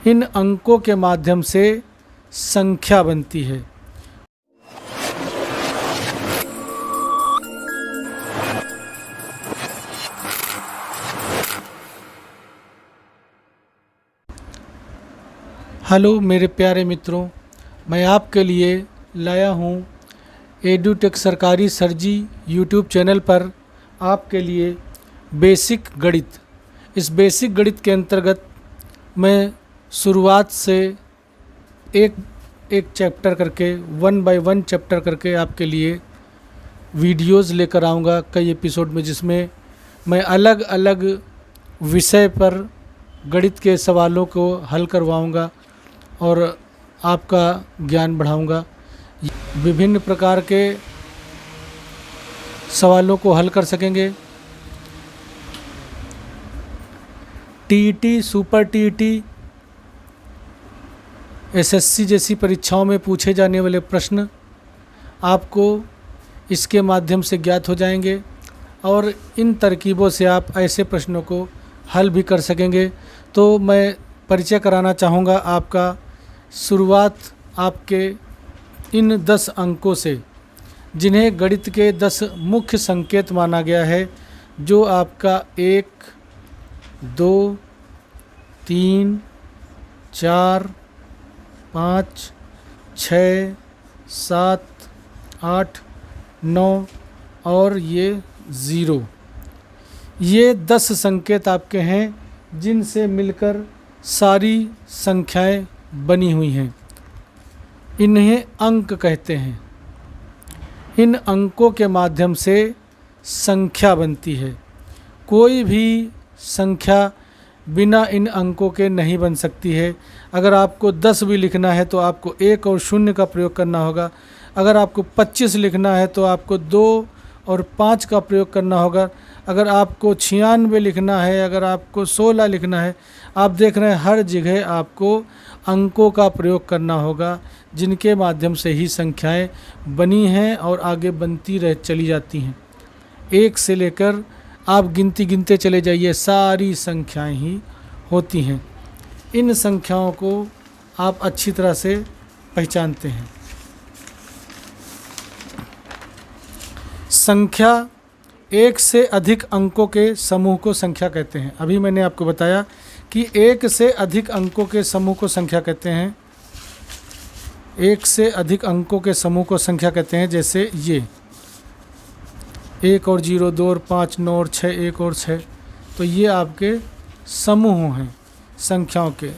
इन अंकों के माध्यम से संख्या बनती है। हेलो मेरे प्यारे मित्रों, मैं आपके लिए लाया हूँ एडुटेक सरकारी सरजी यूट्यूब चैनल पर आपके लिए बेसिक गणित। इस बेसिक गणित के अंतर्गत मैं शुरुआत से एक एक चैप्टर करके 1 बाय 1 चैप्टर करके आपके लिए वीडियोस लेकर आऊँगा कई एपिसोड में, जिसमें मैं अलग अलग विषय पर गणित के सवालों को हल करवाऊँगा और आपका ज्ञान बढ़ाऊँगा। विभिन्न प्रकार के सवालों को हल कर सकेंगे। टीईटी, सुपर टीईटी, एसएससी जैसी परीक्षाओं में पूछे जाने वाले प्रश्न आपको इसके माध्यम से ज्ञात हो जाएंगे और इन तरकीबों से आप ऐसे प्रश्नों को हल भी कर सकेंगे। तो मैं परिचय कराना चाहूँगा आपका शुरुआत आपके इन 10 अंकों से, जिन्हें गणित के 10 मुख्य संकेत माना गया है, जो आपका 1, 2, 3, 4, 5, 6, 7, 8, 9 और ये 0। ये 10 संकेत आपके हैं जिनसे मिलकर सारी संख्याएं बनी हुई हैं। इन्हें अंक कहते हैं। इन अंकों के माध्यम से संख्या बनती है। कोई भी संख्या बिना इन अंकों के नहीं बन सकती है। अगर आपको 10 भी लिखना है तो आपको 1 और 0 का प्रयोग करना होगा। अगर आपको 25 लिखना है तो आपको 2 और 5 का प्रयोग करना होगा। अगर आपको 96 लिखना है, अगर आपको 16 लिखना है, आप देख रहे हैं हर जगह आपको अंकों का प्रयोग करना होगा, जिनके माध्यम से ही संख्याएं बनी हैं और आगे बनती रह चली जाती हैं। 1 से लेकर आप गिनते चले जाइए, सारी संख्याएं ही होती हैं। इन संख्याओं को आप अच्छी तरह से पहचानते हैं। संख्या, एक से अधिक अंकों के समूह को संख्या कहते हैं। अभी मैंने आपको बताया कि 1 से अधिक अंकों के समूह को संख्या कहते हैं। 1 से अधिक अंकों के समूह को संख्या कहते हैं। जैसे ये 1 और 0, 2 और 5, 9 और 6, 1 और 6, तो ये आपके समूह हैं संख्याओं के।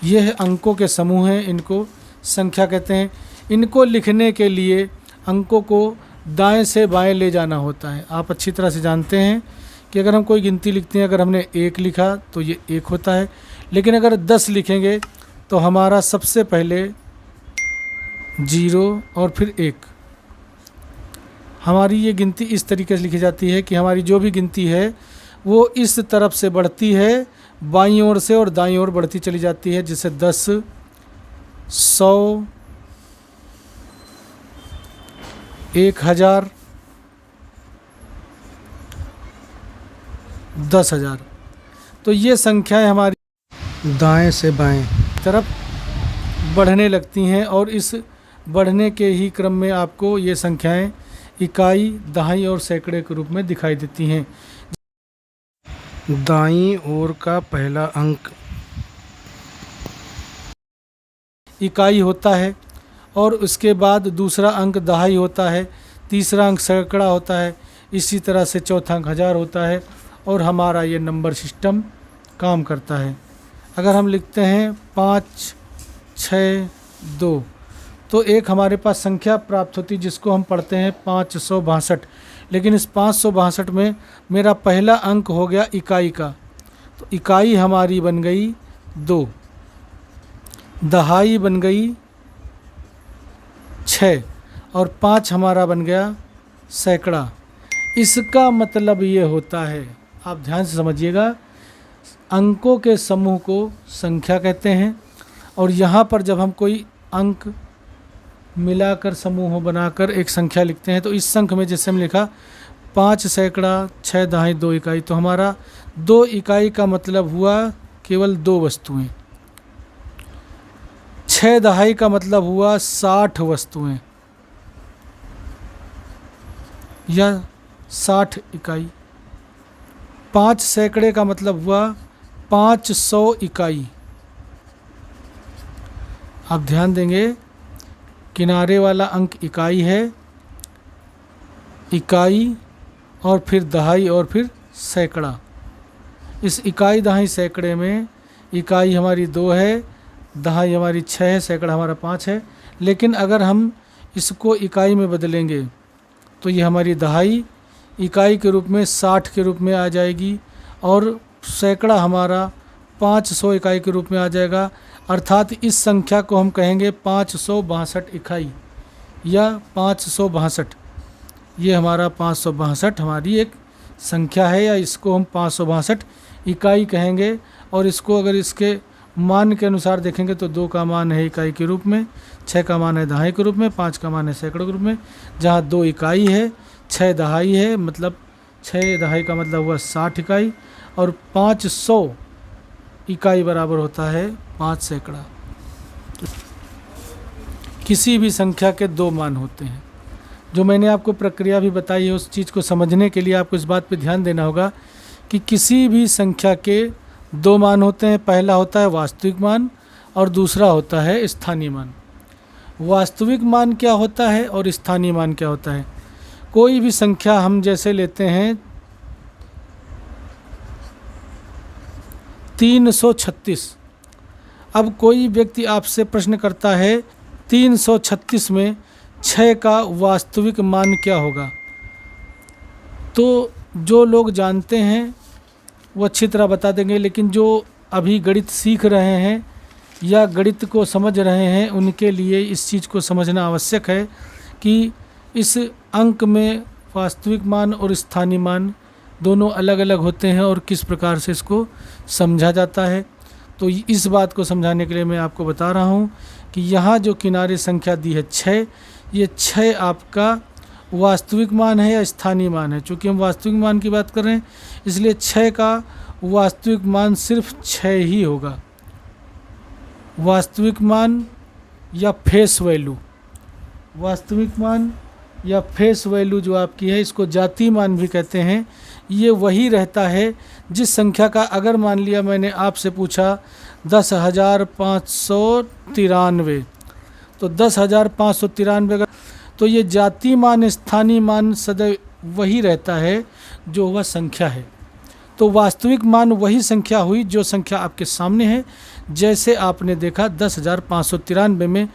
ये है अंकों के समूह हैं, इनको संख्या कहते हैं। इनको लिखने के लिए अंकों को दाएं से बाएं ले जाना होता है। आप अच्छी तरह से जानते हैं कि अगर हम कोई गिनती लिखते हैं, अगर हमने 1 लिखा तो ये 1 होता है, लेकिन अगर 10 लिखेंगे तो हमारा सबसे पहले 0 और फिर 1। हमारी ये गिनती इस तरीके से लिखी जाती है कि हमारी जो भी गिनती है वो इस तरफ से बढ़ती है, बाईं ओर से, और दाईं ओर बढ़ती चली जाती है। जैसे 10, 100, 1000, 10,000। तो ये संख्याएं हमारी दाएं से बाएं तरफ बढ़ने लगती हैं और इस बढ़ने के ही क्रम में आपको ये संख्याएं इकाई, दहाई और सैकड़े के रूप में दिखाई देती हैं। दाईं ओर का पहला अंक इकाई होता है और उसके बाद दूसरा अंक दहाई होता है, तीसरा अंक सैकड़ा होता है, इसी तरह से चौथा अंक 1000 होता है और हमारा ये नंबर सिस्टम काम करता है। अगर हम लिखते हैं 5, 6, 2, तो एक हमारे पास संख्या प्राप्त होती है जिसको हम पढ़ते हैं 562। लेकिन इस 562 में मेरा पहला अंक हो गया इकाई का, तो इकाई हमारी बन गई 2, दहाई बन गई 6 और 5 हमारा बन गया सैकड़ा। इसका मतलब ये होता है, आप ध्यान से समझिएगा, अंकों के समूह को संख्या कहते हैं और यहाँ पर जब हम कोई अंक मिलाकर समूह बनाकर एक संख्या लिखते हैं तो इस संख्य में जैसे हम लिखा 5 सैकड़ा 6 दहाई 2 इकाई, तो हमारा 2 इकाई का मतलब हुआ केवल 2 वस्तुएं, 6 दहाई का मतलब हुआ 60 वस्तुएं या 60 इकाई। 5 सैकड़े का मतलब हुआ 500 इकाई। आप ध्यान देंगे, किनारे वाला अंक इकाई है, इकाई और फिर दहाई और फिर सैकड़ा। इस इकाई दहाई सैकड़े में इकाई हमारी 2 है, दहाई हमारी 6 है, सैकड़ा हमारा 5 है। लेकिन अगर हम इसको इकाई में बदलेंगे तो ये हमारी दहाई इकाई के रूप में 60 के रूप में आ जाएगी और सैकड़ा हमारा 500 इकाई के रूप में आ जाएगा। अर्थात इस संख्या को हम कहेंगे 562 इकाई या 562। ये हमारा 562 हमारी एक संख्या है, या इसको हम 562 इकाई कहेंगे। और इसको अगर इसके मान के अनुसार देखेंगे तो 2 का मान है इकाई के रूप में, 6 का मान है दहाई के रूप में, 5 का मान है सैकड़ों के रूप में। जहाँ 2 इकाई है, 6 दहाई है, मतलब 6 दहाई का मतलब हुआ 60 इकाई, और 500 इकाई बराबर होता है 5 सैकड़ा। किसी भी संख्या के 2 मान होते हैं। जो मैंने आपको प्रक्रिया भी बताई है, उस चीज़ को समझने के लिए आपको इस बात पे ध्यान देना होगा कि किसी भी संख्या के 2 मान होते हैं। पहला होता है वास्तविक मान और दूसरा होता है स्थानीय मान। वास्तविक मान क्या होता है और स्थानीय मान क्या होता है? कोई भी संख्या हम जैसे लेते हैं 336। अब कोई व्यक्ति आपसे प्रश्न करता है 336 में 6 का वास्तविक मान क्या होगा? तो जो लोग जानते हैं वो अच्छी तरह बता देंगे, लेकिन जो अभी गणित सीख रहे हैं या गणित को समझ रहे हैं उनके लिए इस चीज़ को समझना आवश्यक है कि इस अंक में वास्तविक मान और स्थानीय मान दोनों अलग अलग होते हैं और किस प्रकार से इसको समझा जाता है। तो इस बात को समझाने के लिए मैं आपको बता रहा हूँ कि यहाँ जो किनारे संख्या दी है 6, ये 6 आपका वास्तविक मान है या स्थानीय मान है। चूँकि हम वास्तविक मान की बात कर रहे हैं इसलिए 6 का वास्तविक मान सिर्फ 6 ही होगा। वास्तविक मान या फेस वैल्यू, वास्तविक मान या फेस वैल्यू जो आपकी है, इसको जाति मान भी कहते हैं। ये वही रहता है जिस संख्या का, अगर मान लिया मैंने आपसे पूछा 10,593, तो 10,593 अगर, तो ये जाति मान स्थानीय मान सदैव वही रहता है जो वह संख्या है। तो वास्तविक मान वही संख्या हुई जो संख्या आपके सामने है। जैसे आपने देखा 10,593 में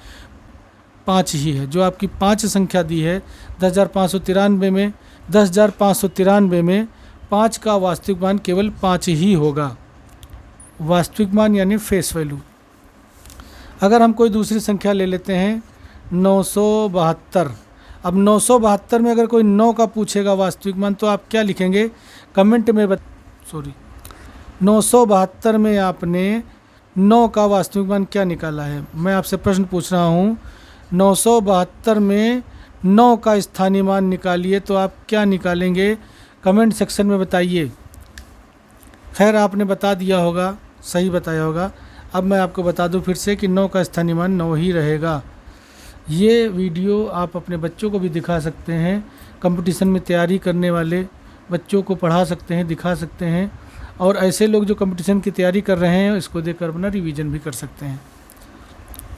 5 ही है, जो आपकी 5 संख्या दी है 10,593 में 5 का वास्तविक मान केवल 5 ही होगा। वास्तविक मान यानी फेस वैल्यू। अगर हम कोई दूसरी संख्या ले लेते हैं 972। अब 972 में अगर कोई 9 का पूछेगा वास्तविक मान तो आप क्या लिखेंगे? कमेंट में 972 में आपने 9 का वास्तविक मान क्या निकाला है? मैं आपसे प्रश्न पूछ रहा हूँ, 972 में 9 का स्थानीय मान निकालिए, तो आप क्या निकालेंगे? कमेंट सेक्शन में बताइए। खैर आपने बता दिया होगा, सही बताया होगा। अब मैं आपको बता दूं फिर से कि 9 का स्थानीय मान 9 ही रहेगा। ये वीडियो आप अपने बच्चों को भी दिखा सकते हैं, कंपटीशन में तैयारी करने वाले बच्चों को पढ़ा सकते हैं, दिखा सकते हैं, और ऐसे लोग जो कंपटीशन की तैयारी कर रहे हैं इसको देखकर अपना रिवीजन भी कर सकते हैं।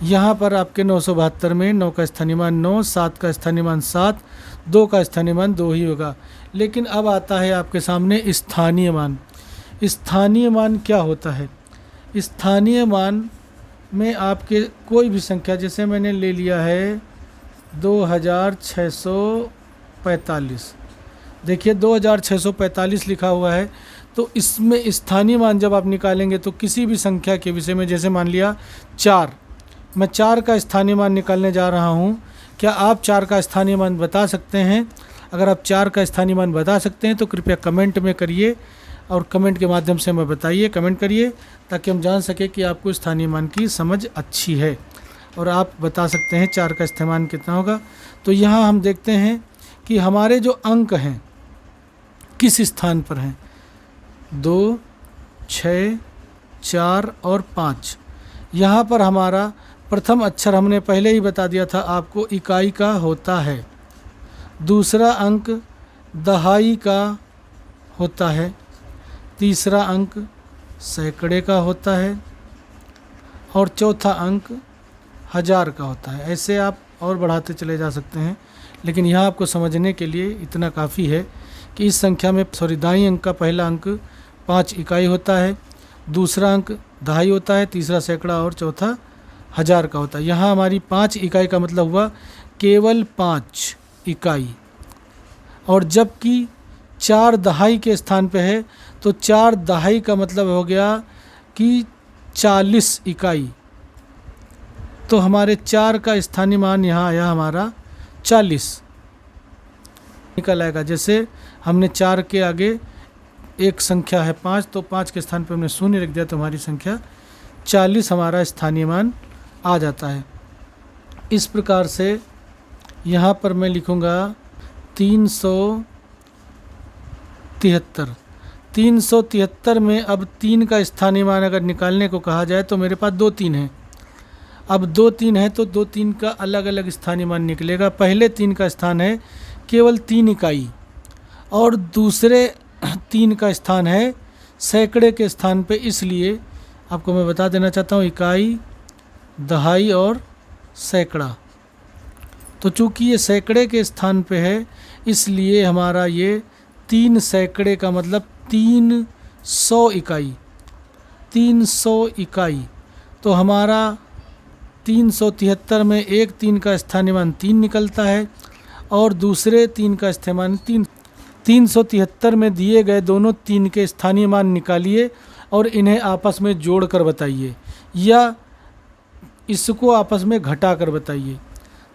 यहाँ पर आपके 972 में 9 का स्थानीय मान 9, 7 का स्थानीय मान 7, 2 का स्थानीय मान 2 ही होगा। लेकिन अब आता है आपके सामने स्थानीय मान। स्थानीय मान क्या होता है? स्थानीय मान में आपके कोई भी संख्या, जैसे मैंने ले लिया है 2645, देखिए 2645 लिखा हुआ है, तो इसमें स्थानीय मान जब आप निकालेंगे तो किसी भी संख्या के विषय में, जैसे मान लिया 4, मैं 4 का स्थानीय मान निकालने जा रहा हूँ। क्या आप 4 का स्थानीय मान बता सकते हैं? अगर आप 4 का स्थानीय मान बता सकते हैं तो कृपया कमेंट में करिए, और कमेंट के माध्यम से हमें बताइए, कमेंट करिए, ताकि हम जान सकें कि आपको स्थानीय मान की समझ अच्छी है और आप बता सकते हैं 4 का स्थानीय मान कितना होगा। तो यहाँ हम देखते हैं कि हमारे जो अंक हैं किस स्थान पर हैं, 2, 6, 4 और 5। यहाँ पर हमारा प्रथम अक्षर हमने पहले ही बता दिया था आपको, इकाई का होता है। दूसरा अंक दहाई का होता है। तीसरा अंक सैकड़े का होता है और चौथा अंक हज़ार का होता है। ऐसे आप और बढ़ाते चले जा सकते हैं, लेकिन यहाँ आपको समझने के लिए इतना काफ़ी है कि इस संख्या में दाईं अंक का पहला अंक 5 इकाई होता है, दूसरा अंक दहाई होता है, तीसरा सैकड़ा और चौथा हज़ार का होता है। यहाँ हमारी 5 इकाई का मतलब हुआ केवल 5 इकाई, और जबकि 4 दहाई के स्थान पे है तो 4 दहाई का मतलब हो गया कि 40 इकाई। तो हमारे 4 का स्थानीय मान यहाँ आया हमारा 40 निकल आएगा। जैसे हमने 4 के आगे एक संख्या है 5, तो 5 के स्थान पे हमने शून्य रख दिया तो हमारी संख्या 40 हमारा स्थानीय मान आ जाता है। इस प्रकार से यहाँ पर मैं लिखूँगा 373। 373 में अब 3 का स्थानीय मान अगर निकालने को कहा जाए तो मेरे पास 2 3 है। अब 2 3 है तो 2 3 का अलग अलग स्थानीय मान निकलेगा। पहले 3 का स्थान है केवल 3 इकाई और दूसरे 3 का स्थान है सैकड़े के स्थान पे, इसलिए आपको मैं बता देना चाहता हूँ इकाई, दहाई और सैकड़ा। तो चूँकि ये सैकड़े के स्थान पे है इसलिए हमारा ये 3 सैकड़े का मतलब 300 इकाई। 300 इकाई तो हमारा 373 में एक 3 का स्थानीय मान 3 निकलता है और दूसरे 3 का स्थानीय मान 3। 373 में दिए गए दोनों 3 के स्थानीय मान निकालिए और इन्हें आपस में जोड़ कर बताइए या इसको आपस में घटा कर बताइए।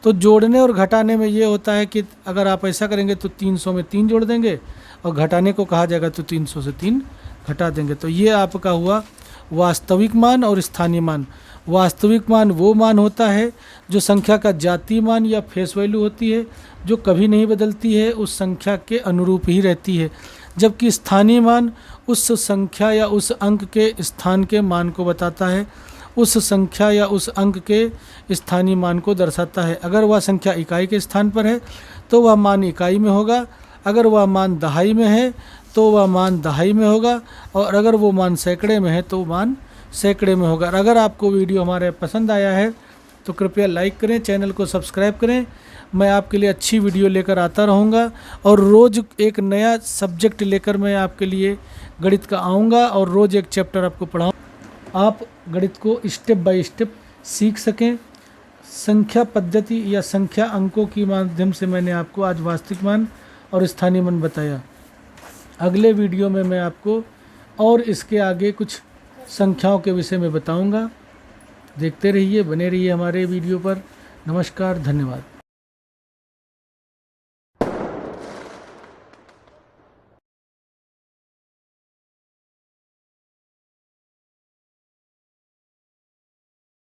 तो जोड़ने और घटाने में ये होता है कि अगर आप ऐसा करेंगे तो 300 में 3 जोड़ देंगे और घटाने को कहा जाएगा तो 300 से 3 घटा देंगे। तो ये आपका हुआ वास्तविक मान और स्थानीय मान। वास्तविक मान वो मान होता है जो संख्या का जातीय मान या फेस वैल्यू होती है, जो कभी नहीं बदलती है, उस संख्या के अनुरूप ही रहती है। जबकि स्थानीय मान उस संख्या या उस अंक के स्थान के मान को बताता है, उस संख्या या उस अंक के स्थानीय मान को दर्शाता है। अगर वह संख्या इकाई के स्थान पर है तो वह मान इकाई में होगा, अगर वह मान दहाई में है तो वह मान दहाई में होगा, और अगर वो मान सैकड़े में है तो मान सैकड़े में होगा। अगर आपको वीडियो हमारे पसंद आया है तो कृपया लाइक करें, चैनल को सब्सक्राइब करें। मैं आपके लिए अच्छी वीडियो लेकर आता रहूँगा और रोज़ एक नया सब्जेक्ट लेकर मैं आपके लिए गणित का आऊँगा और रोज़ एक चैप्टर आपको पढ़ाऊँ, आप गणित को स्टेप बाय स्टेप सीख सकें। संख्या पद्धति या संख्या अंकों के माध्यम से मैंने आपको आज वास्तविक मान और स्थानीय मान बताया। अगले वीडियो में मैं आपको और इसके आगे कुछ संख्याओं के विषय में बताऊंगा। देखते रहिए, बने रहिए हमारे वीडियो पर। नमस्कार, धन्यवाद।